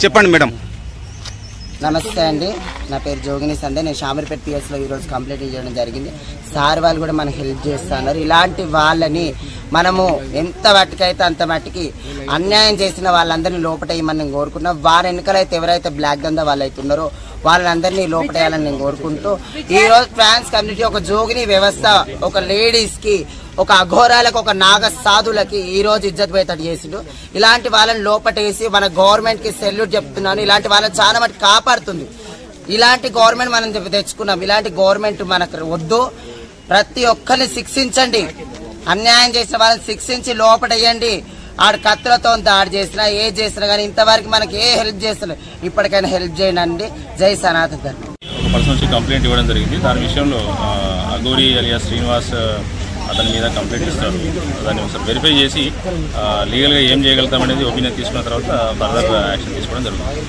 చెప్పండి మేడం. నమస్తే అండి, నా పేరు జోగిని సందే. నేను షామీర్పేట పిఎస్లో ఈరోజు కంప్లీట్ చేయడం జరిగింది. సార్ వాళ్ళు కూడా మనకు హెల్ప్ చేస్తున్నారు. ఇలాంటి వాళ్ళని మనము ఎంత మట్టికైతే అంత మట్టికి అన్యాయం చేసిన వాళ్ళందరినీ లోపటేయమని నేను కోరుకున్నాం. వారి వెనుకలైతే ఎవరైతే బ్లాక్ దందా వాళ్ళు అయితే ఉన్నారో వాళ్ళందరినీ లోపటేయాలని నేను కోరుకుంటూ ఈరోజు ట్రాన్స్ కమ్యూనిటీ ఒక జోగిని వ్యవస్థ ఒక లేడీస్ కి ఒక అఘోరాలకు ఒక నాగ సాధులకి ఈ రోజు ఇజ్జత్ పోయేటట్టు చేసిండు. ఇలాంటి వాళ్ళని లోపటేసి మన గవర్నమెంట్ కి సెల్యూట్ చెప్తున్నాను. ఇలాంటి వాళ్ళని చాలా మటుకు కాపాడుతుంది. ఇలాంటి గవర్నమెంట్ మనం తెచ్చుకున్నాం. ఇలాంటి గవర్నమెంట్ మనకు వద్దు. ప్రతి ఒక్కరిని శిక్షించండి. అన్యాయం చేసిన వాళ్ళని శిక్షించి లోపటేయండి. ఆడు కత్తులతో దాడి చేసినా ఏ చేసినా కానీ ఇంతవరకు మనకి ఏ హెల్ప్ చేస్తున్నారు. ఇప్పటికైనా హెల్ప్ చేయండి. జై సనాతన ధర్మం. ఒక పర్సన్ నుంచి కంప్లైంట్ ఇవ్వడం జరిగింది. దాని విషయంలో అఘోరి అలియా శ్రీనివాస్ అతని మీద కంప్లైంట్ ఇస్తారు. దాన్ని ఒకసారి వెరిఫై చేసి లీగల్గా ఏం చేయగలుగుతామనేది ఒపీనియన్ తీసుకున్న తర్వాత ఫర్దర్ యాక్షన్ తీసుకోవడం జరుగుతుంది.